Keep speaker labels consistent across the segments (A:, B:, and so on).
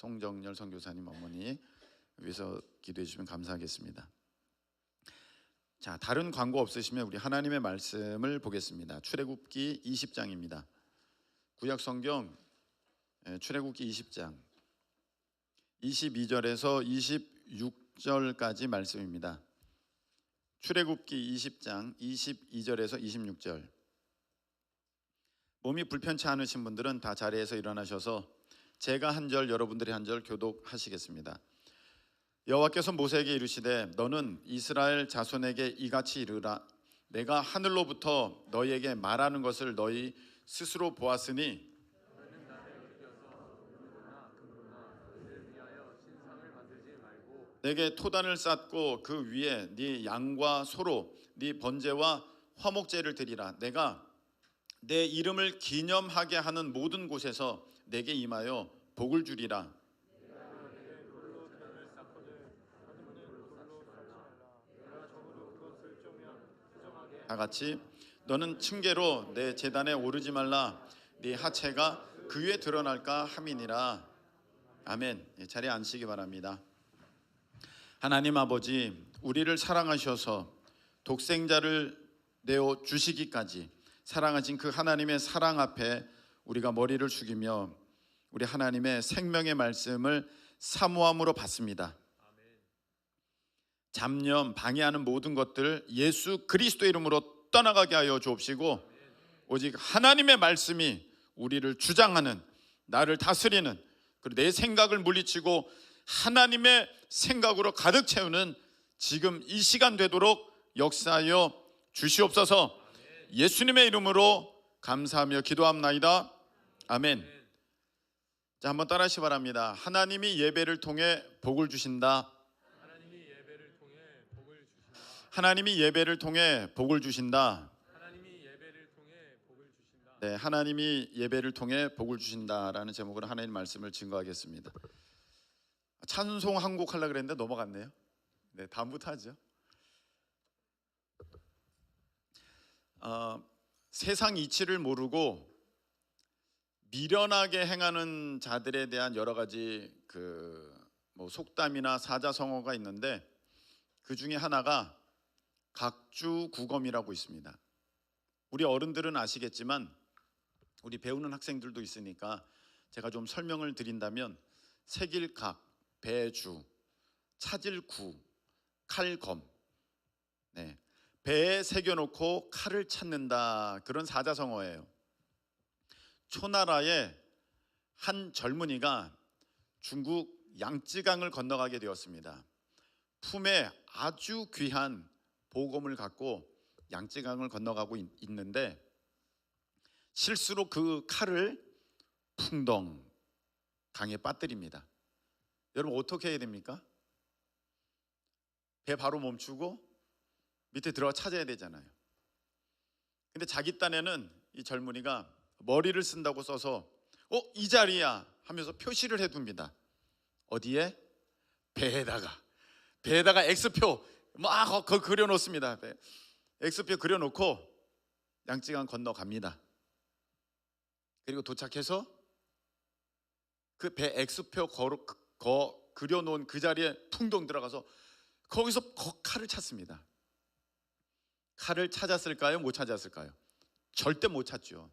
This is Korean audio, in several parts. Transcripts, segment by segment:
A: 송정열 선교사님 어머니 위해서 기도해 주시면 감사하겠습니다. 자, 다른 광고 없으시면 우리 하나님의 말씀을 보겠습니다. 출애굽기 20장입니다. 구약 성경 출애굽기 20장 22절에서 26절까지 말씀입니다. 출애굽기 20장 22절에서 26절. 몸이 불편치 않으신 분들은 다 자리에서 일어나셔서 제가 한 절 여러분들이 한 절 교독하시겠습니다. 여호와께서 모세에게 이르시되 너는 이스라엘 자손에게 이같이 이르라. 내가 하늘로부터 너희에게 말하는 것을 너희 스스로 보았으니 내게 토단을 쌓고 그 위에 네 양과 소로 네 번제와 화목제를 드리라. 내가 내 이름을 기념하게 하는 모든 곳에서 내게 임하여 복을 주리라. 다 같이 너는 층계로 내 제단에 오르지 말라. 네 하체가 그 위에 드러날까 함이니라. 아멘. 자리에 앉으시기 바랍니다. 하나님 아버지, 우리를 사랑하셔서 독생자를 내어 주시기까지 사랑하신 그 하나님의 사랑 앞에 우리가 머리를 숙이며 우리 하나님의 생명의 말씀을 사모함으로 받습니다. 잡념, 방해하는 모든 것들 예수 그리스도 이름으로 떠나가게 하여 주옵시고 오직 하나님의 말씀이 우리를 주장하는, 나를 다스리는, 그리고 내 생각을 물리치고 하나님의 생각으로 가득 채우는 지금 이 시간 되도록 역사하여 주시옵소서. 예수님의 이름으로 감사하며 기도합나이다. 아멘. 자, 한번 따라하시기 바랍니다. 하나님이 예배를 통해 복을 주신다. 하나님이 예배를 통해 복을 주신다. 네, 하나님이 예배를 통해 복을 주신다라는 제목으로 하나님 말씀을 증거하겠습니다. 찬송 한 곡 하려고 그랬는데 넘어갔네요. 네, 다음부터 하죠. 세상 이치를 모르고 미련하게 행하는 자들에 대한 여러 가지 속담이나 사자성어가 있는데 그 중에 하나가 각주구검이라고 있습니다. 우리 어른들은 아시겠지만 우리 배우는 학생들도 있으니까 제가 좀 설명을 드린다면 새길 각, 배주, 찾을 구, 칼검. 네, 배에 새겨놓고 칼을 찾는다, 그런 사자성어예요. 초나라의 한 젊은이가 중국 양쯔강을 건너가게 되었습니다. 품에 아주 귀한 보검을 갖고 양쯔강을 건너가고 있는데 실수로 그 칼을 풍덩 강에 빠뜨립니다. 여러분 어떻게 해야 됩니까? 배 바로 멈추고 밑에 들어가 찾아야 되잖아요. 근데 자기 딴에는 이 젊은이가 머리를 쓴다고 써서 이 자리야 하면서 표시를 해둡니다. 어디에? 배에다가 X표 막 그려놓습니다. X표 그려놓고 양쯔강 건너갑니다. 그리고 도착해서 그 배 X표 그려놓은 그 자리에 풍덩 들어가서 거기서 칼을 찾습니다. 칼을 찾았을까요? 못 찾았을까요? 절대 못 찾죠.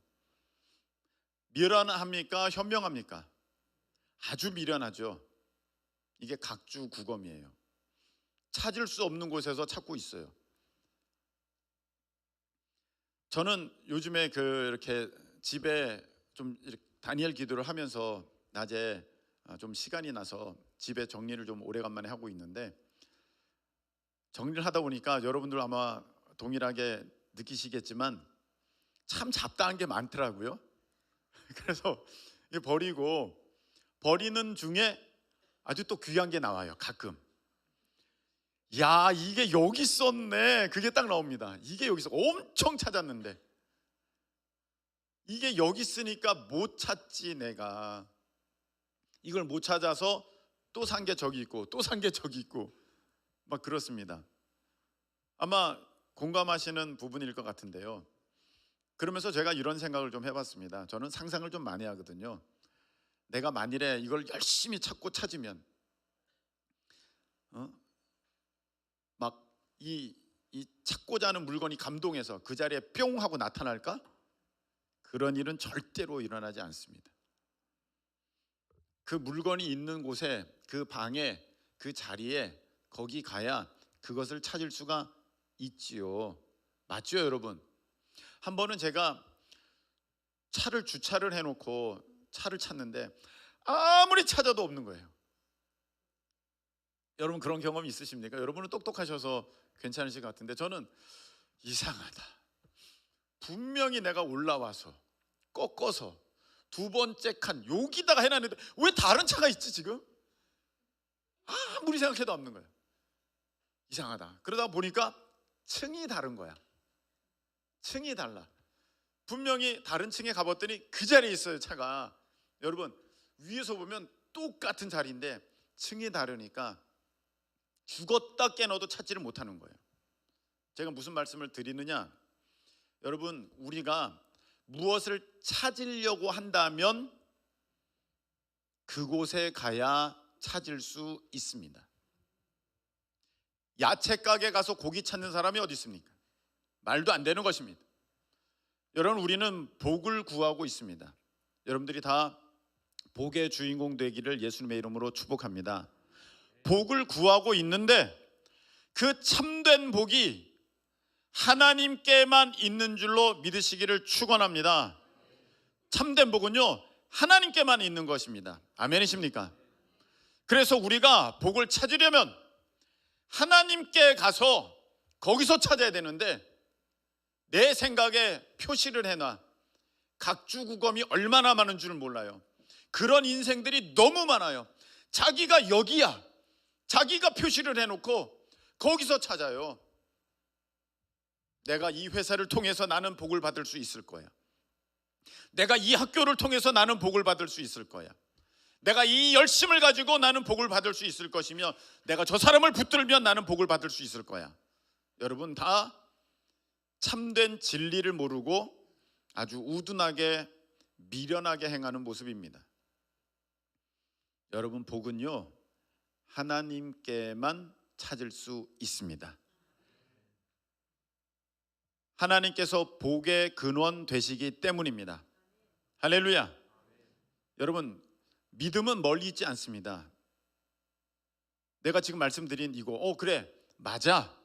A: 미련합니까? 현명합니까? 아주 미련하죠. 이게 각주구검이에요. 찾을 수 없는 곳에서 찾고 있어요. 저는 요즘에 이렇게 집에 좀 이렇게 다니엘 기도를 하면서 낮에 좀 시간이 나서 집에 정리를 좀 오래간만에 하고 있는데 정리를 하다 보니까 여러분들 아마 동일하게 느끼시겠지만 참 잡다한 게 많더라고요. 그래서 버리는 중에 아주 또 귀한 게 나와요. 가끔 야, 이게 여기 있었네, 그게 딱 나옵니다. 이게 여기 있어. 엄청 찾았는데 이게 여기 있으니까 못 찾지. 내가 이걸 못 찾아서 또 산 게 저기 있고 또 산 게 저기 있고 막 그렇습니다. 아마 공감하시는 부분일 것 같은데요. 그러면서 제가 이런 생각을 좀 해봤습니다. 저는 상상을 좀 많이 하거든요. 내가 만일에 이걸 열심히 찾으면 막 이 찾고자 하는 물건이 감동해서 그 자리에 뿅 하고 나타날까? 그런 일은 절대로 일어나지 않습니다. 그 물건이 있는 곳에, 그 방에, 그 자리에 거기 가야 그것을 찾을 수가 있지요. 맞죠, 여러분? 한 번은 제가 차를 주차를 해놓고 차를 찾는데 아무리 찾아도 없는 거예요. 여러분 그런 경험 있으십니까? 여러분은 똑똑하셔서 괜찮으실 것 같은데 저는 이상하다. 분명히 내가 올라와서 꺾어서 두 번째 칸 여기다가 해놨는데 왜 다른 차가 있지 지금? 아무리 생각해도 없는 거예요. 이상하다. 그러다 보니까 층이 다른 거야. 층이 달라. 분명히 다른 층에 가봤더니 그 자리에 있어요, 차가. 여러분 위에서 보면 똑같은 자리인데 층이 다르니까 죽었다 깨어도 찾지를 못하는 거예요. 제가 무슨 말씀을 드리느냐, 여러분 우리가 무엇을 찾으려고 한다면 그곳에 가야 찾을 수 있습니다. 야채 가게 가서 고기 찾는 사람이 어디 있습니까? 말도 안 되는 것입니다. 여러분 우리는 복을 구하고 있습니다. 여러분들이 다 복의 주인공 되기를 예수님의 이름으로 축복합니다. 복을 구하고 있는데 그 참된 복이 하나님께만 있는 줄로 믿으시기를 축원합니다. 참된 복은요 하나님께만 있는 것입니다. 아멘이십니까? 그래서 우리가 복을 찾으려면 하나님께 가서 거기서 찾아야 되는데 내 생각에 표시를 해놔. 각주구검이 얼마나 많은 줄 몰라요. 그런 인생들이 너무 많아요. 자기가 여기야. 자기가 표시를 해놓고 거기서 찾아요. 내가 이 회사를 통해서 나는 복을 받을 수 있을 거야. 내가 이 학교를 통해서 나는 복을 받을 수 있을 거야. 내가 이 열심을 가지고 나는 복을 받을 수 있을 것이며 내가 저 사람을 붙들면 나는 복을 받을 수 있을 거야. 여러분 다 참된 진리를 모르고 아주 우둔하게 미련하게 행하는 모습입니다. 여러분 복은요 하나님께만 찾을 수 있습니다. 하나님께서 복의 근원 되시기 때문입니다. 할렐루야. 여러분 믿음은 멀리 있지 않습니다. 내가 지금 말씀드린 이거 그래 맞아.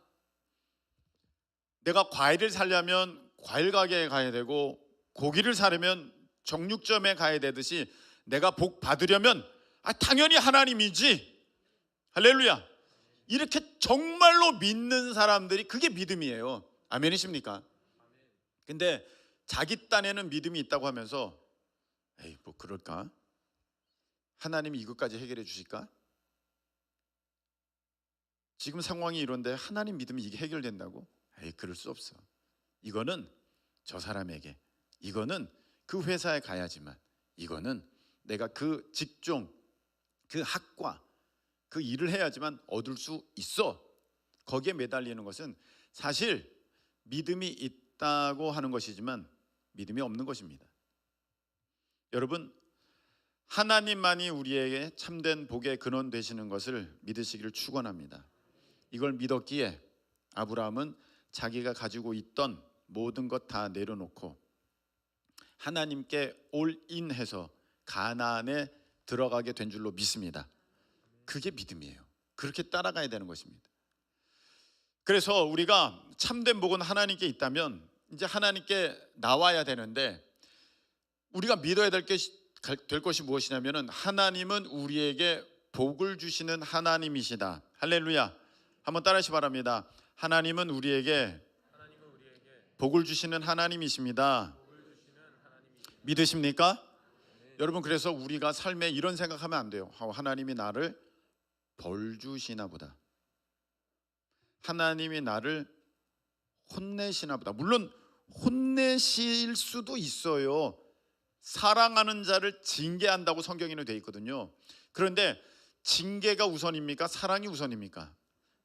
A: 내가 과일을 사려면 과일 가게에 가야 되고 고기를 사려면 정육점에 가야 되듯이 내가 복 받으려면 당연히 하나님이지. 할렐루야. 이렇게 정말로 믿는 사람들이 그게 믿음이에요. 아멘이십니까? 근데 자기 딴에는 믿음이 있다고 하면서 에이 뭐 그럴까? 하나님이 이것까지 해결해 주실까? 지금 상황이 이런데 하나님 믿음이 이게 해결된다고? 에이 그럴 수 없어. 이거는 저 사람에게, 이거는 그 회사에 가야지만, 이거는 내가 그 직종, 그 학과, 그 일을 해야지만 얻을 수 있어. 거기에 매달리는 것은 사실 믿음이 있다고 하는 것이지만 믿음이 없는 것입니다. 여러분 하나님만이 우리에게 참된 복의 근원 되시는 것을 믿으시기를 축원합니다. 이걸 믿었기에 아브라함은 자기가 가지고 있던 모든 것 다 내려놓고 하나님께 올인해서 가나안에 들어가게 된 줄로 믿습니다. 그게 믿음이에요. 그렇게 따라가야 되는 것입니다. 그래서 우리가 참된 복은 하나님께 있다면 이제 하나님께 나와야 되는데 우리가 믿어야 될 것이 무엇이냐면은 하나님은 우리에게 복을 주시는 하나님이시다. 할렐루야. 한번 따라하시 바랍니다. 하나님은 우리에게 복을 주시는 하나님이십니다. 믿으십니까? 여러분 그래서 우리가 삶에 이런 생각하면 안 돼요. 하나님이 나를 벌 주시나 보다. 하나님이 나를 혼내시나 보다. 물론 혼내실 수도 있어요. 사랑하는 자를 징계한다고 성경에는 되어 있거든요. 그런데 징계가 우선입니까? 사랑이 우선입니까?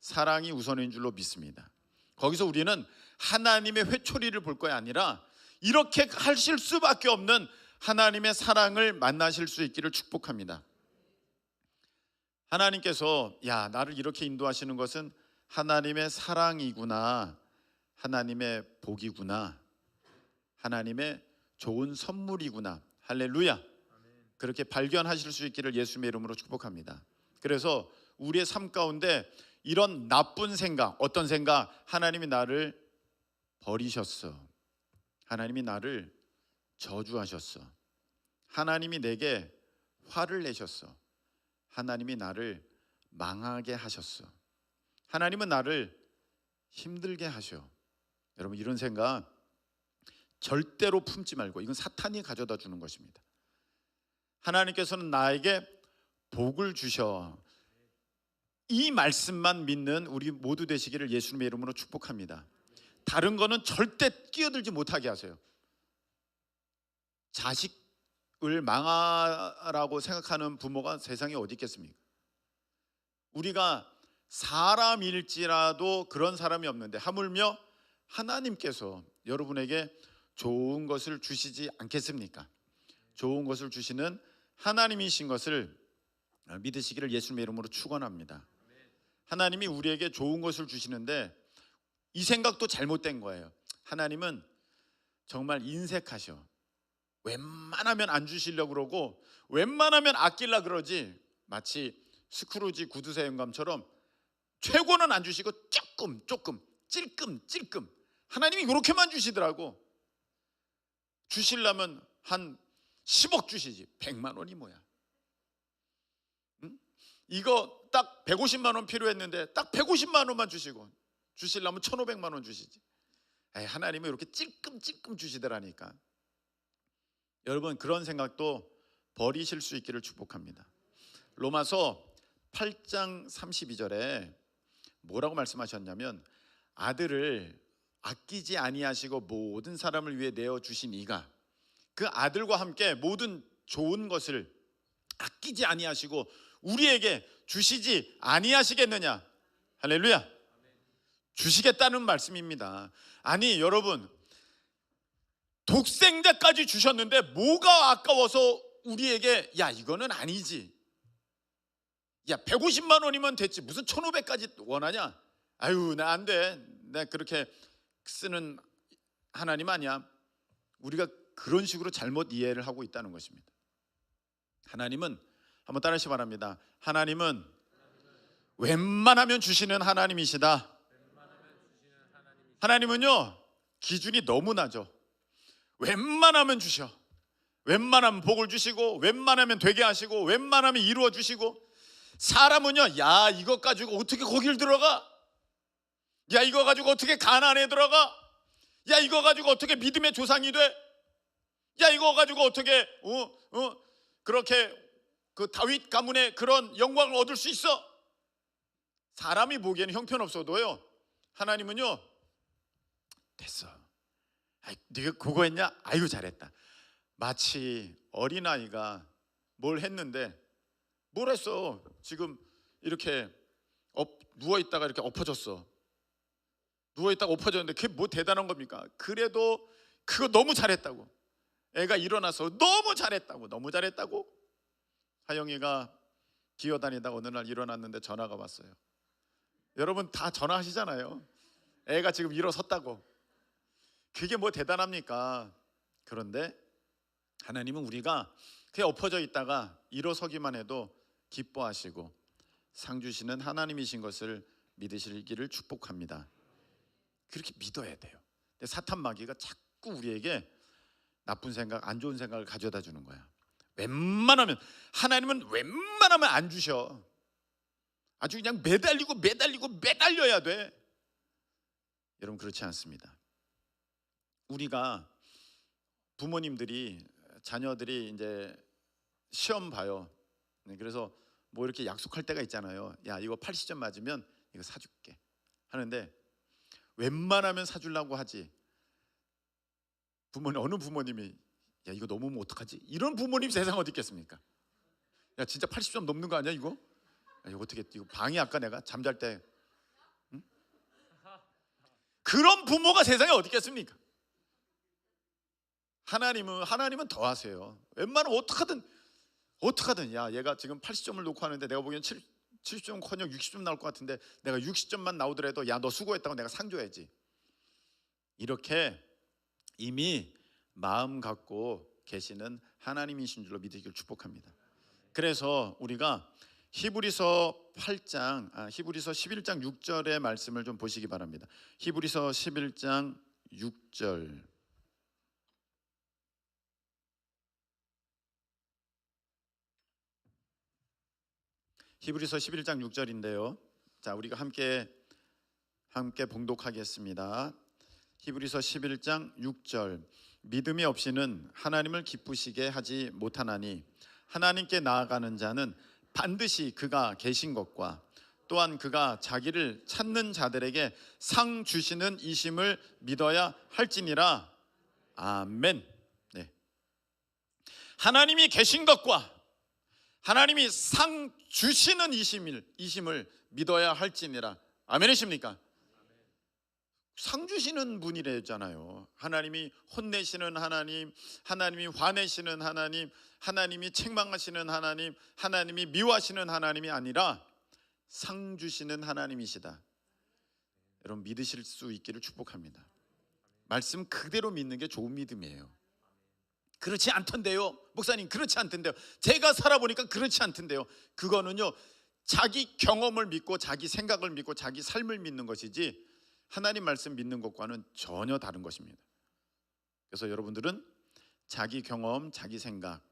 A: 사랑이 우선인 줄로 믿습니다. 거기서 우리는 하나님의 회초리를 볼 것이 아니라 이렇게 하실 수밖에 없는 하나님의 사랑을 만나실 수 있기를 축복합니다. 하나님께서 나를 이렇게 인도하시는 것은 하나님의 사랑이구나, 하나님의 복이구나, 하나님의 좋은 선물이구나. 할렐루야. 그렇게 발견하실 수 있기를 예수님의 이름으로 축복합니다. 그래서 우리의 삶 가운데 이런 나쁜 생각, 어떤 생각, 하나님이 나를 버리셨어, 하나님이 나를 저주하셨어, 하나님이 내게 화를 내셨어, 하나님이 나를 망하게 하셨어, 하나님은 나를 힘들게 하셔. 여러분, 이런 생각 절대로 품지 말고, 이건 사탄이 가져다 주는 것입니다. 하나님께서는 나에게 복을 주셔. 이 말씀만 믿는 우리 모두 되시기를 예수님의 이름으로 축복합니다. 다른 거는 절대 끼어들지 못하게 하세요. 자식을 망하라고 생각하는 부모가 세상에 어디 있겠습니까? 우리가 사람일지라도 그런 사람이 없는데, 하물며 하나님께서 여러분에게 좋은 것을 주시지 않겠습니까? 좋은 것을 주시는 하나님이신 것을 믿으시기를 예수님의 이름으로 축원합니다. 하나님이 우리에게 좋은 것을 주시는데 이 생각도 잘못된 거예요. 하나님은 정말 인색하셔. 웬만하면 안 주시려고 그러고 웬만하면 아끼려고 그러지, 마치 스크루지 구두쇠 영감처럼 최고는 안 주시고 조금 찔끔 하나님이 이렇게만 주시더라고. 주시려면 한 10억 주시지 100만 원이 뭐야. 응? 이거 딱 150만 원 필요했는데 딱 150만 원만 주시고, 주시려면 1,500만 원 주시지. 하나님은 이렇게 찔끔 주시더라니까. 여러분, 그런 생각도 버리실 수 있기를 축복합니다. 로마서 8장 32절에 뭐라고 말씀하셨냐면, 아들을 아끼지 아니하시고 모든 사람을 위해 내어주신 이가 그 아들과 함께 모든 좋은 것을 아끼지 아니하시고 우리에게 주시지 아니하시겠느냐. 할렐루야. 주시겠다는 말씀입니다. 아니 여러분, 독생자까지 주셨는데 뭐가 아까워서 우리에게 이거는 아니지, 150만 원이면 됐지 무슨 1,500까지 원하냐, 아유 나 안 돼, 나 그렇게 쓰는 하나님 아니야. 우리가 그런 식으로 잘못 이해를 하고 있다는 것입니다. 하나님은, 한번 따라하시기 바랍니다. 하나님은 웬만하면 주시는 하나님이시다. 하나님은요, 기준이 너무 낮아. 웬만하면 주셔. 웬만하면 복을 주시고, 웬만하면 되게 하시고, 웬만하면 이루어 주시고. 사람은요, 이거 가지고 어떻게 거길 들어가? 이거 가지고 어떻게 가나안에 들어가? 이거 가지고 어떻게 믿음의 조상이 돼? 이거 가지고 어떻게 그렇게 그 다윗 가문의 그런 영광을 얻을 수 있어? 사람이 보기에는 형편없어도요, 하나님은요, 됐어. 네가 그거 했냐? 아유 잘했다. 마치 어린아이가 뭘 했는데, 뭘 했어? 지금 이렇게 누워있다가 이렇게 엎어졌어. 누워있다가 엎어졌는데 그게 뭐 대단한 겁니까? 그래도 그거 너무 잘했다고. 애가 일어나서 너무 잘했다고. 하영이가 기어다니다가 어느 날 일어났는데 전화가 왔어요. 여러분 다 전화하시잖아요. 애가 지금 일어섰다고. 그게 뭐 대단합니까? 그런데 하나님은 우리가 그냥 엎어져 있다가 일어서기만 해도 기뻐하시고 상 주시는 하나님이신 것을 믿으시기를 축복합니다. 그렇게 믿어야 돼요. 근데 사탄 마귀가 자꾸 우리에게 나쁜 생각, 안 좋은 생각을 가져다 주는 거야. 하나님은 웬만하면 안 주셔. 아주 그냥 매달려야 돼. 여러분, 그렇지 않습니다. 우리가 부모님들이 자녀들이 이제 시험 봐요. 그래서 뭐 이렇게 약속할 때가 있잖아요. 이거 80점 맞으면 이거 사줄게 하는데, 웬만하면 사주려고 하지. 어느 부모님이 이거 넘으면 어떡하지? 이런 부모님 세상 어디 있겠습니까? 진짜 80점 넘는 거 아니야 이거? 이거 어떻게, 이거 방이 아까 내가 잠잘 때 그런 부모가 세상에 어디 있겠습니까? 하나님은 더 하세요. 웬만하면 어떡하든 야 얘가 지금 80점을 놓고 하는데 내가 보기엔 70점커녕 60점 나올 것 같은데 내가 60점만 나오더라도 야 너 수고했다고 내가 상 줘야지. 이렇게 이미 마음 갖고 계시는 하나님이신 줄로 믿으시길 축복합니다. 그래서 우리가 히브리서 11장 6절의 말씀을 좀 보시기 바랍니다. 히브리서 11장 6절. 히브리서 11장 6절인데요. 자, 우리가 함께 봉독하겠습니다. 히브리서 11장 6절. 믿음이 없이는 하나님을 기쁘시게 하지 못하나니 하나님께 나아가는 자는 반드시 그가 계신 것과 또한 그가 자기를 찾는 자들에게 상 주시는 이심을 믿어야 할지니라. 아멘. 네. 하나님이 계신 것과 하나님이 상 주시는 이심을 믿어야 할지니라. 아멘이십니까? 상 주시는 분이래잖아요. 하나님이 혼내시는 하나님, 하나님이 화내시는 하나님, 하나님이 책망하시는 하나님, 하나님이 미워하시는 하나님이 아니라 상 주시는 하나님이시다. 여러분 믿으실 수 있기를 축복합니다. 말씀 그대로 믿는 게 좋은 믿음이에요. 그렇지 않던데요 목사님, 그렇지 않던데요, 제가 살아보니까 그렇지 않던데요. 그거는요 자기 경험을 믿고 자기 생각을 믿고 자기 삶을 믿는 것이지 하나님 말씀 믿는 것과는 전혀 다른 것입니다. 그래서 여러분들은 자기 경험, 자기 생각,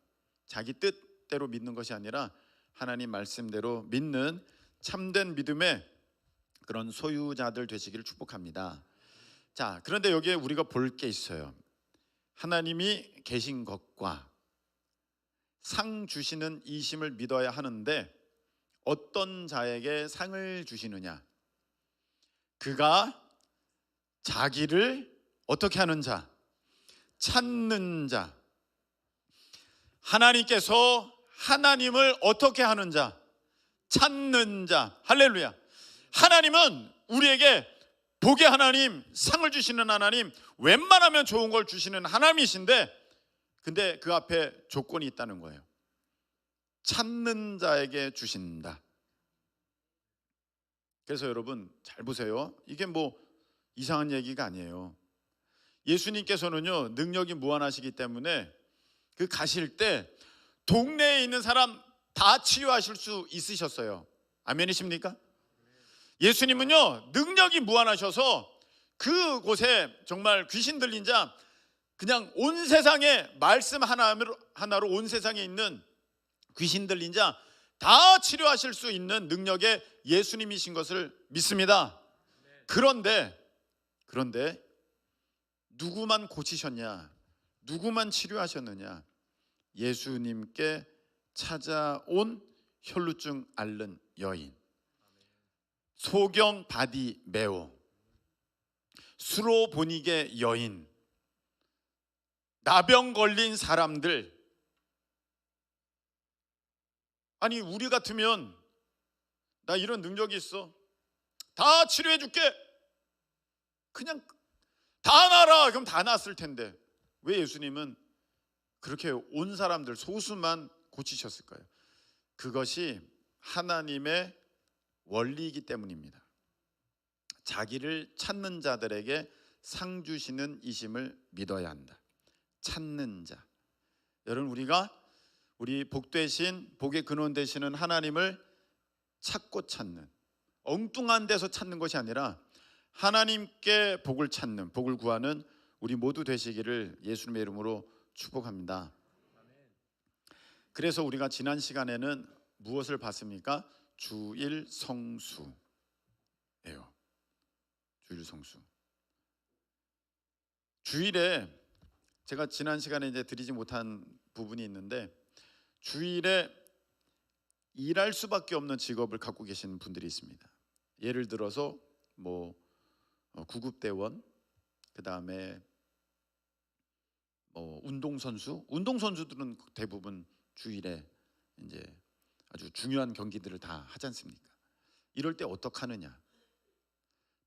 A: 자기 뜻대로 믿는 것이 아니라 하나님 말씀대로 믿는 참된 믿음의 그런 소유자들 되시기를 축복합니다. 자, 그런데 여기에 우리가 볼 게 있어요. 하나님이 계신 것과 상 주시는 이심을 믿어야 하는데 어떤 자에게 상을 주시느냐? 그가 자기를 어떻게 하는 자? 찾는 자. 하나님께서 하나님을 어떻게 하는 자? 찾는 자. 할렐루야. 하나님은 우리에게 복의 하나님, 상을 주시는 하나님, 웬만하면 좋은 걸 주시는 하나님이신데 근데 그 앞에 조건이 있다는 거예요. 찾는 자에게 주신다. 그래서 여러분 잘 보세요. 이게 뭐 이상한 얘기가 아니에요. 예수님께서는요 능력이 무한하시기 때문에 그 가실 때 동네에 있는 사람 다 치유하실 수 있으셨어요. 아멘이십니까? 예수님은요 능력이 무한하셔서 그곳에 정말 귀신 들린 자 그냥 온 세상에 말씀 하나로 온 세상에 있는 귀신 들린 자 다 치료하실 수 있는 능력의 예수님이신 것을 믿습니다. 그런데 누구만 고치셨냐? 누구만 치료하셨느냐? 예수님께 찾아온 혈루증 앓는 여인, 소경 바디메오, 수로보니게 여인, 나병 걸린 사람들. 아니 우리 같으면 나 이런 능력이 있어, 다 치료해 줄게, 그냥 다 나라, 그럼 다 나았을 텐데 왜 예수님은 그렇게 온 사람들 소수만 고치셨을까요? 그것이 하나님의 원리이기 때문입니다. 자기를 찾는 자들에게 상 주시는 이심을 믿어야 한다. 찾는 자. 여러분 우리 복되신 복의 근원 되시는 하나님을 찾고 찾는, 엉뚱한 데서 찾는 것이 아니라 하나님께 복을 찾는, 복을 구하는 우리 모두 되시기를 예수님의 이름으로 축복합니다. 그래서 우리가 지난 시간에는 무엇을 봤습니까? 주일 성수예요. 주일 성수. 주일에 제가 지난 시간에 이제 드리지 못한 부분이 있는데 주일에 일할 수밖에 없는 직업을 갖고 계시는 분들이 있습니다. 예를 들어서 뭐 구급대원, 그 다음에 운동선수들은 대부분 주일에 이제 아주 중요한 경기들을 다 하지 않습니까? 이럴 때 어떻게 하느냐?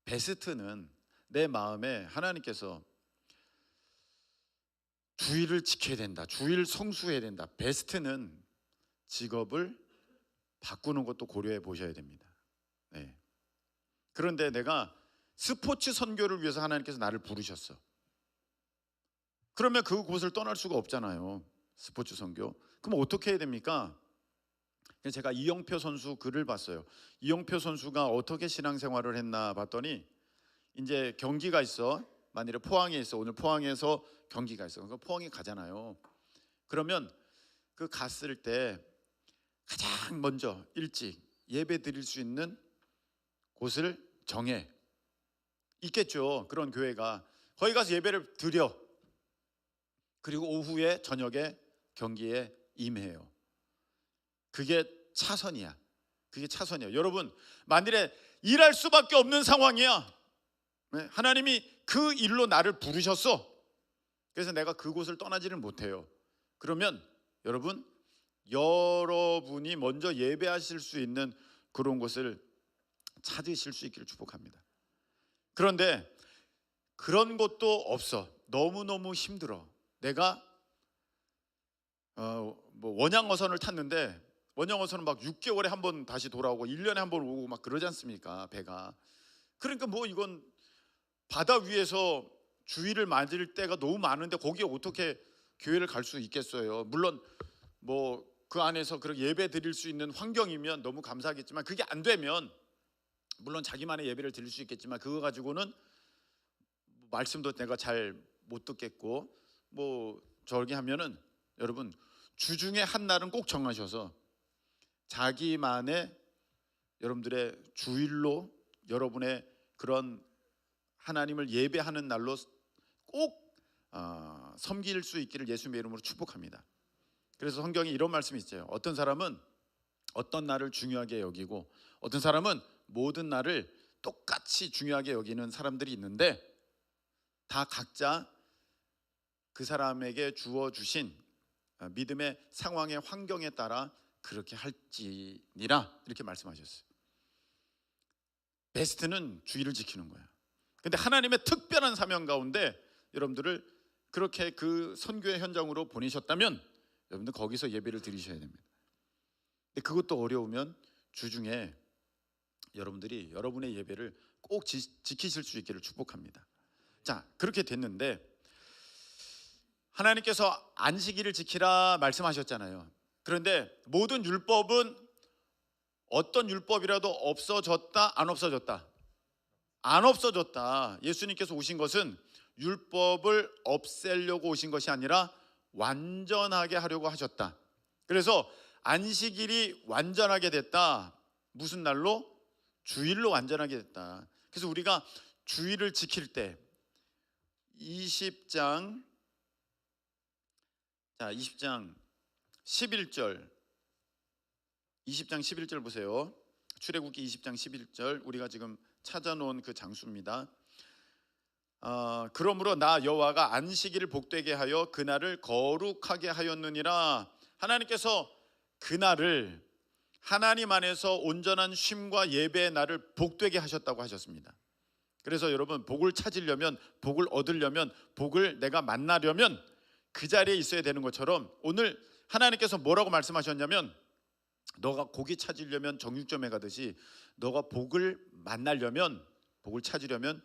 A: 베스트는 내 마음에 하나님께서 주일을 지켜야 된다, 주일 성수해야 된다. 베스트는 직업을 바꾸는 것도 고려해 보셔야 됩니다. 네. 그런데 내가 스포츠 선교를 위해서 하나님께서 나를 부르셨어. 그러면 그곳을 떠날 수가 없잖아요. 스포츠 선교. 그럼 어떻게 해야 됩니까? 제가 이영표 선수 글을 봤어요. 이영표 선수가 어떻게 신앙생활을 했나 봤더니, 이제 경기가 있어. 만일에 포항에 있어. 오늘 포항에서 경기가 있어. 그러니까 포항에 가잖아요. 그러면 그 갔을 때 가장 먼저 일찍 예배 드릴 수 있는 곳을 정해. 있겠죠, 그런 교회가. 거기 가서 예배를 드려. 그리고 오후에 저녁에 경기에 임해요. 그게 차선이야. 그게 차선이야. 여러분, 만일에 일할 수밖에 없는 상황이야. 하나님이 그 일로 나를 부르셨어. 그래서 내가 그곳을 떠나지를 못해요. 그러면 여러분이 먼저 예배하실 수 있는 그런 곳을 찾으실 수 있기를 축복합니다. 그런데 그런 것도 없어. 너무너무 힘들어. 내가 원양어선을 탔는데, 원양어선은 막 6개월에 한 번 다시 돌아오고 1년에 한 번 오고 막 그러지 않습니까, 배가. 그러니까 이건 바다 위에서 주일을 맞을 때가 너무 많은데 거기에 어떻게 교회를 갈 수 있겠어요. 물론 그 안에서 그렇게 예배 드릴 수 있는 환경이면 너무 감사하겠지만, 그게 안 되면 물론 자기만의 예배를 드릴 수 있겠지만 그거 가지고는 말씀도 내가 잘 못 듣겠고 저기 하면은, 여러분, 주중에 한 날은 꼭 정하셔서 자기만의 여러분들의 주일로 여러분의 그런 하나님을 예배하는 날로 꼭 섬길 수 있기를 예수님의 이름으로 축복합니다. 그래서 성경에 이런 말씀이 있어요. 어떤 사람은 어떤 날을 중요하게 여기고 어떤 사람은 모든 날을 똑같이 중요하게 여기는 사람들이 있는데, 다 각자 그 사람에게 주어주신 믿음의 상황의 환경에 따라 그렇게 할지니라, 이렇게 말씀하셨어요. 베스트는 주의를 지키는 거예요. 근데 하나님의 특별한 사명 가운데 여러분들을 그렇게 그 선교의 현장으로 보내셨다면 여러분들 거기서 예배를 드리셔야 됩니다. 근데 그것도 어려우면 주중에 여러분들이 여러분의 예배를 꼭 지키실 수 있기를 축복합니다. 자, 그렇게 됐는데 하나님께서 안식일을 지키라 말씀하셨잖아요. 그런데 모든 율법은 어떤 율법이라도 없어졌다, 안 없어졌다? 안 없어졌다. 예수님께서 오신 것은 율법을 없애려고 오신 것이 아니라 완전하게 하려고 하셨다. 그래서 안식일이 완전하게 됐다. 무슨 날로? 주일로 완전하게 됐다. 그래서 우리가 주일을 지킬 때 20장 11절 20장 11절 보세요. 출애굽기 20장 11절, 우리가 지금 찾아놓은 그 장수입니다. 그러므로 나 여호와가 안식일을 복되게 하여 그날을 거룩하게 하였느니라. 하나님께서 그날을 하나님 안에서 온전한 쉼과 예배의 날을 복되게 하셨다고 하셨습니다. 그래서 여러분, 복을 찾으려면, 복을 얻으려면, 복을 내가 만나려면 그 자리에 있어야 되는 것처럼, 오늘 하나님께서 뭐라고 말씀하셨냐면, 너가 고기 찾으려면 정육점에 가듯이 너가 복을 만나려면, 복을 찾으려면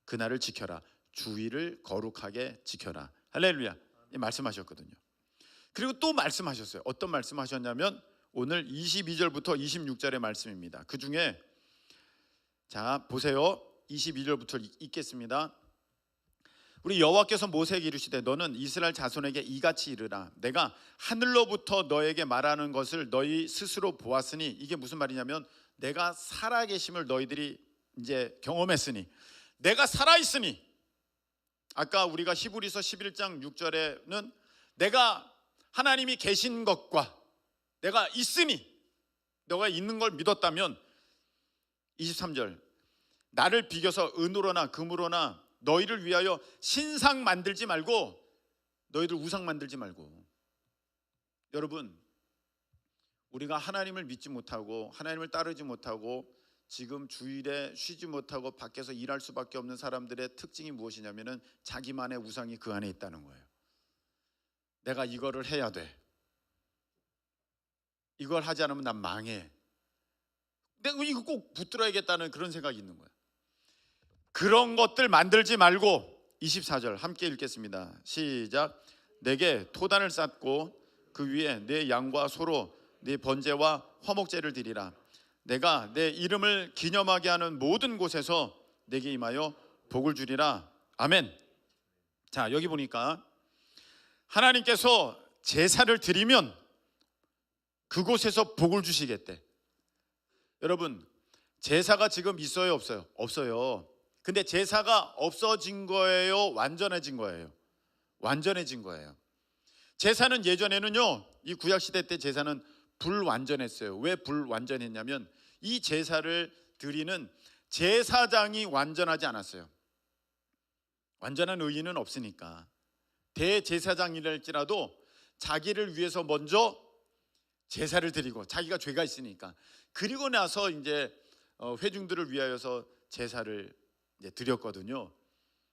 A: 그날을 지켜라. 주일을 거룩하게 지켜라. 할렐루야. 말씀하셨거든요. 그리고 또 말씀하셨어요. 어떤 말씀하셨냐면 오늘 22절부터 26절의 말씀입니다. 그 중에 자 보세요. 22절부터 읽겠습니다. 우리 여호와께서 모세에게 이르시되 너는 이스라엘 자손에게 이같이 이르라. 내가 하늘로부터 너에게 말하는 것을 너희 스스로 보았으니, 이게 무슨 말이냐면 내가 살아계심을 너희들이 이제 경험했으니, 내가 살아있으니, 아까 우리가 히브리서 11장 6절에는 내가 하나님이 계신 것과 내가 있으니, 너가 있는 걸 믿었다면 23절, 나를 비겨서 은으로나 금으로나 너희를 위하여 신상 만들지 말고, 너희들 우상 만들지 말고. 여러분, 우리가 하나님을 믿지 못하고 하나님을 따르지 못하고 지금 주일에 쉬지 못하고 밖에서 일할 수밖에 없는 사람들의 특징이 무엇이냐면은 자기만의 우상이 그 안에 있다는 거예요. 내가 이거를 해야 돼. 이걸 하지 않으면 난 망해. 내가 이거 꼭 붙들어야겠다는 그런 생각이 있는 거예요. 그런 것들 만들지 말고 24절 함께 읽겠습니다. 시작. 내게 토단을 쌓고 그 위에 내 양과 소로 네 번제와 화목제를 드리라. 내가 내 이름을 기념하게 하는 모든 곳에서 내게 임하여 복을 주리라. 아멘. 자, 여기 보니까 하나님께서 제사를 드리면 그곳에서 복을 주시겠대. 여러분, 제사가 지금 있어요, 없어요? 없어요. 근데 제사가 없어진 거예요, 완전해진 거예요? 완전해진 거예요. 제사는 예전에는요, 이 구약시대 때 제사는 불완전했어요. 왜 불완전했냐면 이 제사를 드리는 제사장이 완전하지 않았어요. 완전한 의인은 없으니까. 대제사장이랄지라도 자기를 위해서 먼저 제사를 드리고, 자기가 죄가 있으니까, 그리고 나서 이제 회중들을 위하여서 제사를 이제 드렸거든요.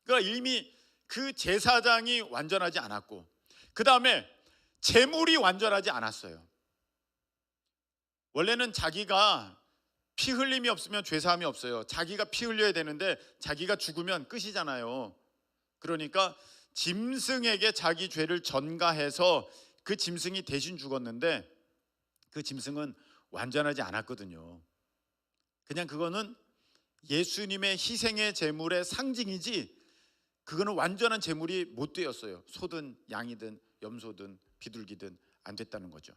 A: 그러니까 이미 그 제사장이 완전하지 않았고, 그 다음에 제물이 완전하지 않았어요. 원래는 자기가 피 흘림이 없으면 죄사함이 없어요. 자기가 피 흘려야 되는데 자기가 죽으면 끝이잖아요. 그러니까 짐승에게 자기 죄를 전가해서 그 짐승이 대신 죽었는데 그 짐승은 완전하지 않았거든요. 그냥 그거는 예수님의 희생의 제물의 상징이지 그거는 완전한 제물이 못 되었어요. 소든 양이든 염소든 비둘기든 안 됐다는 거죠.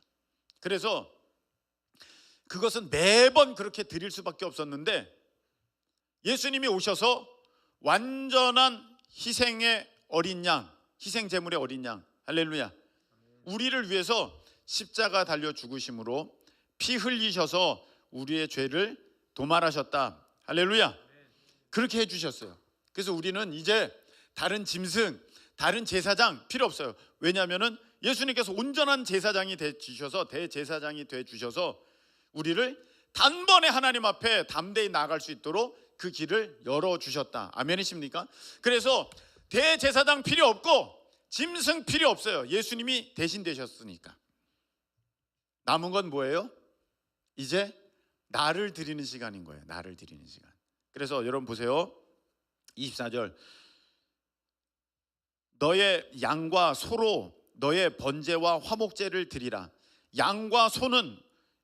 A: 그래서 그것은 매번 그렇게 드릴 수밖에 없었는데 예수님이 오셔서 완전한 희생의 어린 양, 희생 제물의 어린 양, 할렐루야, 우리를 위해서 십자가 달려 죽으심으로 피 흘리셔서 우리의 죄를 도말하셨다. 할렐루야. 그렇게 해주셨어요. 그래서 우리는 이제 다른 짐승, 다른 제사장 필요 없어요. 왜냐하면 예수님께서 온전한 제사장이 되주셔서, 대제사장이 되주셔서 우리를 단번에 하나님 앞에 담대히 나아갈 수 있도록 그 길을 열어주셨다. 아멘이십니까? 그래서 대제사장 필요 없고 짐승 필요 없어요. 예수님이 대신 되셨으니까. 남은 건 뭐예요? 이제 나를 드리는 시간인 거예요. 나를 드리는 시간. 그래서 여러분 보세요. 24절. 너의 양과 소로 너의 번제와 화목제를 드리라. 양과 소는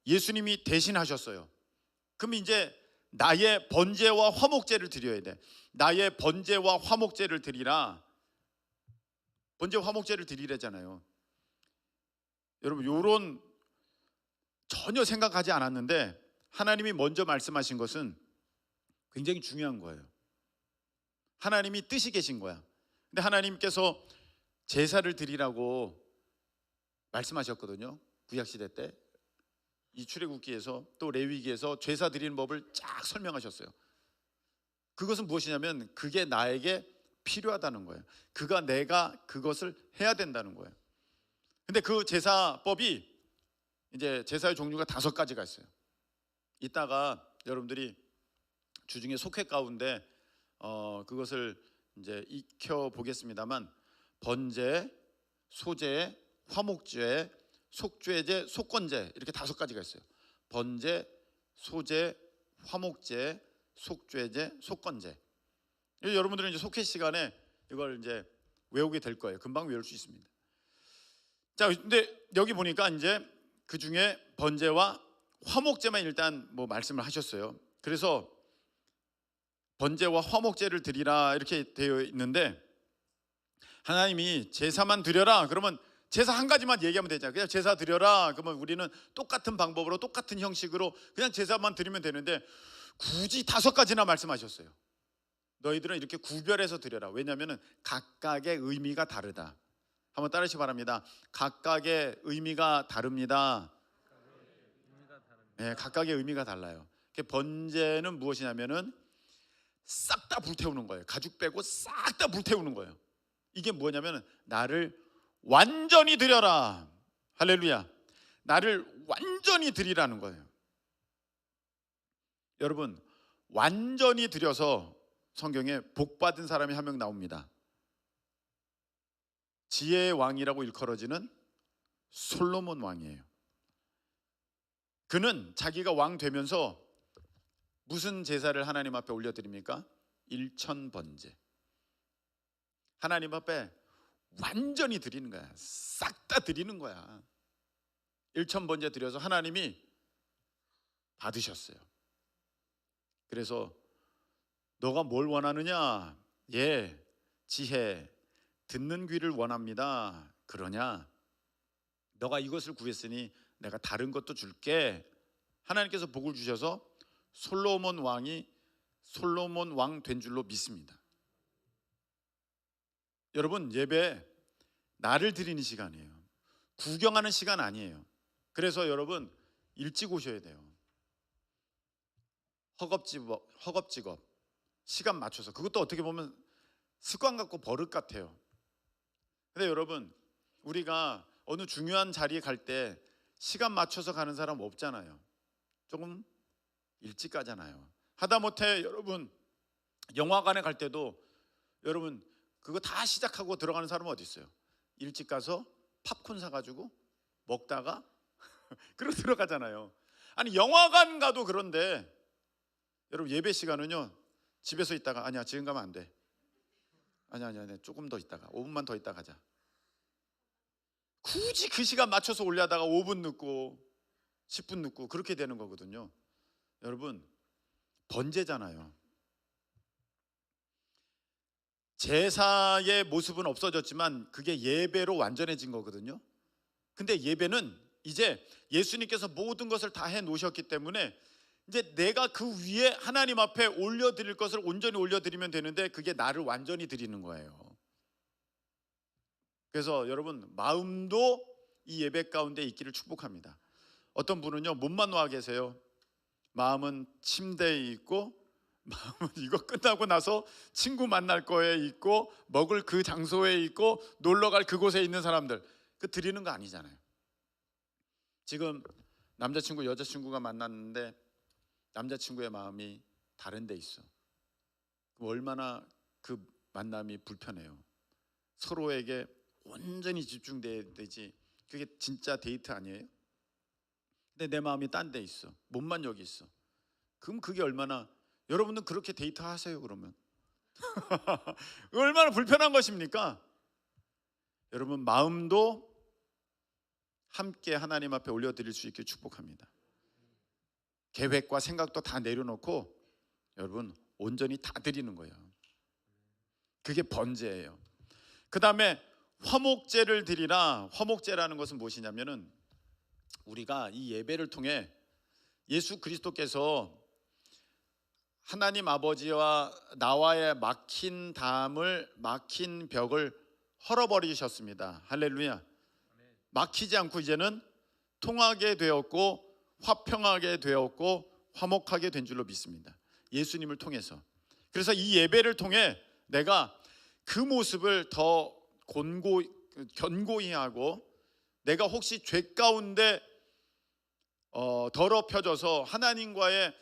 A: 예수님이 대신하셨어요. 그럼 이제 나의 번제와 화목제를 드려야 돼. 나의 번제와 화목제를 드리라. 번제 화목제를 드리래잖아요. 여러분, 요런 전혀 생각하지 않았는데 하나님이 먼저 말씀하신 것은 굉장히 중요한 거예요. 하나님이 뜻이 계신 거야. 근데 하나님께서 제사를 드리라고 말씀하셨거든요. 구약시대 때 이 출애굽기에서 또 레위기에서 제사 드리는 법을 쫙 설명하셨어요. 그것은 무엇이냐면 그게 나에게 필요하다는 거예요. 내가 그것을 해야 된다는 거예요. 근데 그 제사법이 이제 제사의 종류가 5가지가 있어요. 이따가 여러분들이 주중에 속회 가운데 그것을 이제 익혀 보겠습니다만, 번제, 소제, 화목제, 속죄제, 속건제, 이렇게 5가지가 있어요. 번제, 소제, 화목제, 속죄제, 속건제. 여러분들은 이제 속회 시간에 이걸 이제 외우게 될 거예요. 금방 외울 수 있습니다. 자, 근데 여기 보니까 이제 그 중에 번제와 화목제만 일단 뭐 말씀을 하셨어요. 그래서 번제와 화목제를 드리라 이렇게 되어 있는데, 하나님이 제사만 드려라 그러면 제사 한 가지만 얘기하면 되잖아요. 그냥 제사 드려라 그러면 우리는 똑같은 방법으로 똑같은 형식으로 그냥 제사만 드리면 되는데 굳이 5가지나 말씀하셨어요. 너희들은 이렇게 구별해서 드려라. 왜냐하면 각각의 의미가 다르다. 한번 따르시기 바랍니다. 각각의 의미가 다릅니다. 네, 각각의 의미가 달라요. 번제는 무엇이냐면은 싹 다 불태우는 거예요. 가죽 빼고 싹 다 불태우는 거예요. 이게 뭐냐면 나를 완전히 드려라. 할렐루야. 나를 완전히 드리라는 거예요. 여러분, 완전히 드려서 성경에 복 받은 사람이 한 명 나옵니다. 지혜의 왕이라고 일컬어지는 솔로몬 왕이에요. 그는 자기가 왕 되면서 무슨 제사를 하나님 앞에 올려드립니까? 일천번제. 하나님 앞에 완전히 드리는 거야. 싹 다 드리는 거야. 일천번제 드려서 하나님이 받으셨어요. 그래서 너가 뭘 원하느냐? 예, 지혜, 듣는 귀를 원합니다. 그러냐? 너가 이것을 구했으니 내가 다른 것도 줄게. 하나님께서 복을 주셔서 솔로몬 왕이 솔로몬 왕 된 줄로 믿습니다. 여러분, 예배 나를 드리는 시간이에요. 구경하는 시간 아니에요. 그래서 여러분 일찍 오셔야 돼요. 허겁지겁 시간 맞춰서. 그것도 어떻게 보면 습관 같고 버릇 같아요. 근데 여러분, 우리가 어느 중요한 자리에 갈 때 시간 맞춰서 가는 사람 없잖아요. 조금 일찍 가잖아요. 하다못해 여러분 영화관에 갈 때도 여러분 그거 다 시작하고 들어가는 사람은 어디 있어요? 일찍 가서 팝콘 사가지고 먹다가 그러고 들어가잖아요. 아니 영화관 가도 그런데 여러분 예배 시간은요, 집에서 있다가 아니야 지금 가면 안 돼. 아니야 조금 더 있다가 5분만 더 있다 가자. 굳이 그 시간 맞춰서 올려다가 5분 늦고 10분 늦고 그렇게 되는 거거든요. 여러분 번제잖아요. 제사의 모습은 없어졌지만 그게 예배로 완전해진 거거든요. 근데 예배는 이제 예수님께서 모든 것을 다 해 놓으셨기 때문에 이제 내가 그 위에 하나님 앞에 올려드릴 것을 온전히 올려드리면 되는데 그게 나를 완전히 드리는 거예요. 그래서 여러분 마음도 이 예배 가운데 있기를 축복합니다. 어떤 분은요 몸만 와 계세요. 마음은 침대에 있고, 마음은 이거 끝나고 나서 친구 만날 거에 있고, 먹을 그 장소에 있고, 놀러 갈 그곳에 있는 사람들, 그 드리는 거 아니잖아요. 지금 남자친구 여자친구가 만났는데 남자친구의 마음이 다른 데 있어. 얼마나 그 만남이 불편해요. 서로에게 온전히 집중돼야 되지. 그게 진짜 데이트 아니에요? 근데 내 마음이 딴 데 있어. 몸만 여기 있어. 그럼 그게 얼마나, 여러분은 그렇게 데이트 하세요 그러면? 얼마나 불편한 것입니까? 여러분 마음도 함께 하나님 앞에 올려드릴 수 있게 축복합니다. 계획과 생각도 다 내려놓고 여러분 온전히 다 드리는 거예요. 그게 번제예요. 그 다음에 화목제를 드리라. 화목제라는 것은 무엇이냐면은 우리가 이 예배를 통해 예수 그리스도께서 하나님 아버지와 나와의 막힌 담을, 막힌 벽을 헐어버리셨습니다. 할렐루야. 막히지 않고 이제는 통하게 되었고 화평하게 되었고 화목하게 된 줄로 믿습니다. 예수님을 통해서. 그래서 이 예배를 통해 내가 그 모습을 더 견고히 하고, 내가 혹시 죄 가운데 더럽혀져서 하나님과의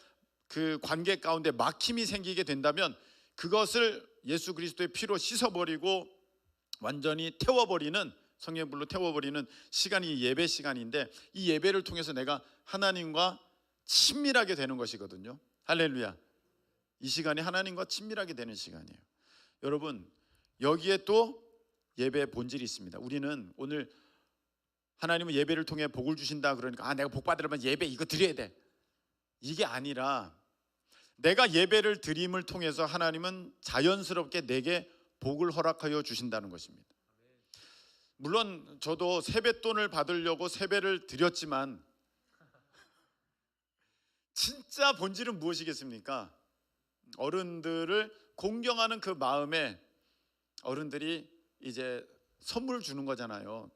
A: 그 관계 가운데 막힘이 생기게 된다면 그것을 예수 그리스도의 피로 씻어버리고 완전히 태워버리는, 성령불로 태워버리는 시간이 예배 시간인데, 이 예배를 통해서 내가 하나님과 친밀하게 되는 것이거든요. 할렐루야. 이 시간이 하나님과 친밀하게 되는 시간이에요. 여러분 여기에 또 예배의 본질이 있습니다. 우리는 오늘 하나님은 예배를 통해 복을 주신다 그러니까 내가 복 받으려면 예배 이거 드려야 돼, 이게 아니라 내가 예배를 드림을 통해서 하나님은 자연스럽게 내게 복을 허락하여 주신다는 것입니다. 물론 저도 세뱃돈을 받으려고 세배를 드렸지만 진짜 본질은 무엇이겠습니까? 어른들을 공경하는 그 마음에 어른들이 이제 선물을 주는 거잖아요.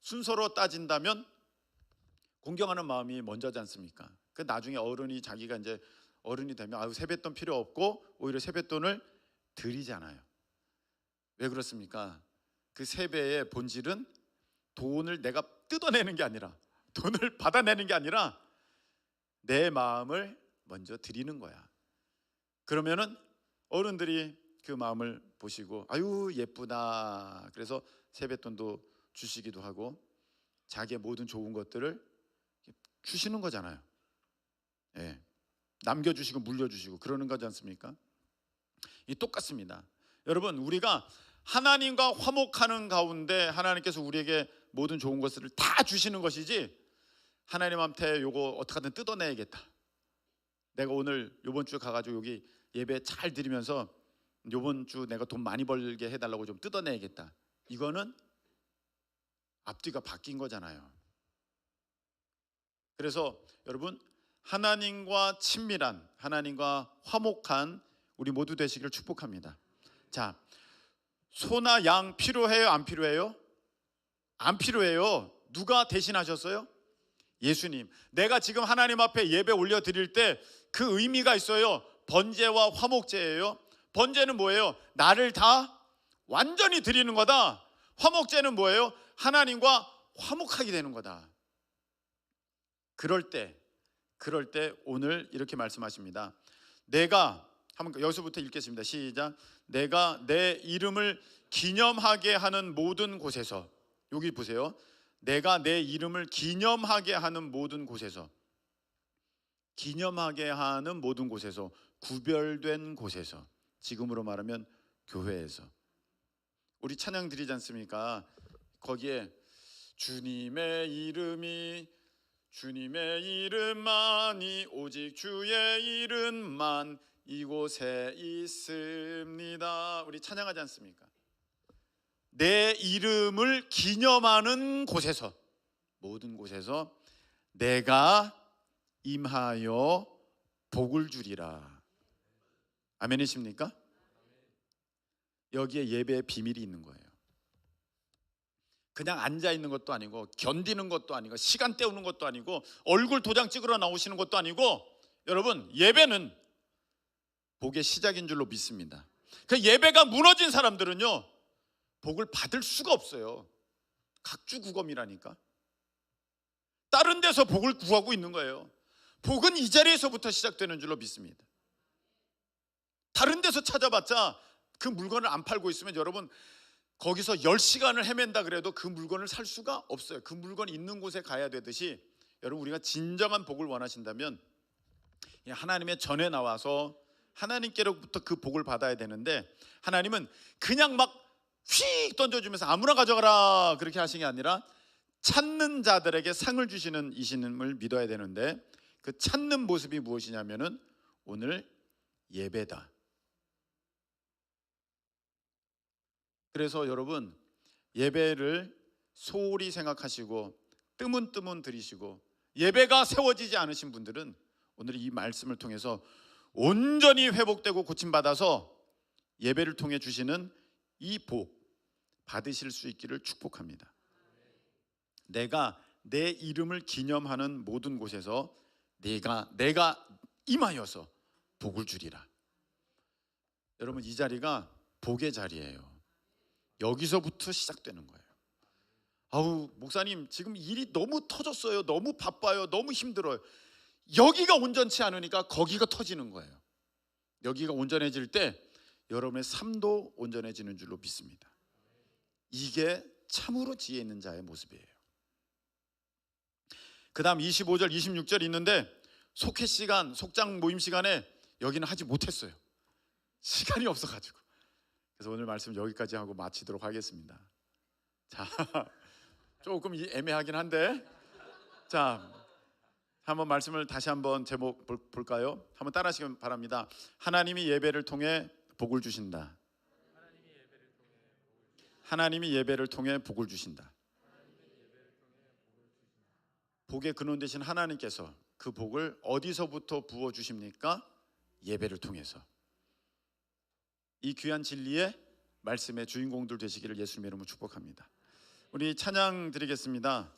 A: 순서로 따진다면 공경하는 마음이 먼저지 않습니까? 그 나중에 어른이 자기가 이제 어른이 되면 세뱃돈 필요 없고 오히려 세뱃돈을 드리잖아요. 왜 그렇습니까? 그 세배의 본질은 돈을 내가 뜯어내는 게 아니라, 돈을 받아내는 게 아니라 내 마음을 먼저 드리는 거야. 그러면은 어른들이 그 마음을 보시고 아유 예쁘다, 그래서 세뱃돈도 주시기도 하고 자기의 모든 좋은 것들을 주시는 거잖아요. 예. 남겨주시고 물려주시고 그러는 거지 않습니까? 이 똑같습니다. 여러분, 우리가 하나님과 화목하는 가운데 하나님께서 우리에게 모든 좋은 것들을 다 주시는 것이지, 하나님한테 요거 어떻게든 뜯어내야겠다, 내가 오늘 요번 주에 가가지고 여기 예배 잘 드리면서 요번 주 내가 돈 많이 벌게 해달라고 좀 뜯어내야겠다, 이거는 앞뒤가 바뀐 거잖아요. 그래서 여러분, 하나님과 친밀한, 하나님과 화목한 우리 모두 되시기를 축복합니다. 자, 소나 양 필요해요? 안 필요해요? 안 필요해요. 누가 대신하셨어요? 예수님. 내가 지금 하나님 앞에 예배 올려드릴 때 그 의미가 있어요. 번제와 화목제예요. 번제는 뭐예요? 나를 다 완전히 드리는 거다. 화목제는 뭐예요? 하나님과 화목하게 되는 거다. 그럴 때 오늘 이렇게 말씀하십니다. 내가, 한번 여기서부터 읽겠습니다. 시작. 내가 내 이름을 기념하게 하는 모든 곳에서, 여기 보세요. 내가 내 이름을 기념하게 하는 모든 곳에서, 기념하게 하는 모든 곳에서, 구별된 곳에서, 지금으로 말하면 교회에서. 우리 찬양 드리지 않습니까? 거기에 주님의 이름만이, 오직 주의 이름만 이곳에 있습니다. 우리 찬양하지 않습니까? 내 이름을 기념하는 곳에서, 모든 곳에서 내가 임하여 복을 주리라. 아멘이십니까? 여기에 예배의 비밀이 있는 거예요. 그냥 앉아 있는 것도 아니고, 견디는 것도 아니고, 시간 때우는 것도 아니고, 얼굴 도장 찍으러 나오시는 것도 아니고, 여러분, 예배는 복의 시작인 줄로 믿습니다. 그 예배가 무너진 사람들은요, 복을 받을 수가 없어요. 각주구검이라니까. 다른 데서 복을 구하고 있는 거예요. 복은 이 자리에서부터 시작되는 줄로 믿습니다. 다른 데서 찾아봤자 그 물건을 안 팔고 있으면 여러분, 거기서 10시간을 헤맨다 그래도 그 물건을 살 수가 없어요. 그 물건이 있는 곳에 가야 되듯이, 여러분, 우리가 진정한 복을 원하신다면 하나님의 전에 나와서 하나님께로부터 그 복을 받아야 되는데, 하나님은 그냥 막 휙 던져주면서 아무나 가져가라 그렇게 하신 게 아니라 찾는 자들에게 상을 주시는 이신임을 믿어야 되는데, 그 찾는 모습이 무엇이냐면은 오늘 예배다. 그래서 여러분, 예배를 소홀히 생각하시고 뜨문뜨문 드리시고 예배가 세워지지 않으신 분들은 오늘 이 말씀을 통해서 온전히 회복되고 고침받아서 예배를 통해 주시는 이 복 받으실 수 있기를 축복합니다. 내가 내 이름을 기념하는 모든 곳에서 내가 임하여서 복을 주리라. 여러분, 이 자리가 복의 자리예요. 여기서부터 시작되는 거예요. 아우, 목사님 지금 일이 너무 터졌어요. 너무 바빠요. 너무 힘들어요. 여기가 온전치 않으니까 거기가 터지는 거예요. 여기가 온전해질 때 여러분의 삶도 온전해지는 줄로 믿습니다. 이게 참으로 지혜 있는 자의 모습이에요. 그 다음 25절 26절 있는데, 속회 시간, 속장 모임 시간에 여기는 하지 못했어요. 시간이 없어가지고. 그래서 오늘 말씀 여기까지 하고 마치도록 하겠습니다. 자, 조금 애매하긴 한데, 자, 한번 말씀을 다시 한번 제목 볼까요? 한번 따라하시기 바랍니다. 하나님이 예배를 통해 복을 주신다. 하나님이 예배를 통해 복을 주신다. 복의 근원 되신 하나님께서 그 복을 어디서부터 부어 주십니까? 예배를 통해서. 이 귀한 진리의 말씀의 주인공들 되시기를 예수님의 이름으로 축복합니다. 우리 찬양 드리겠습니다.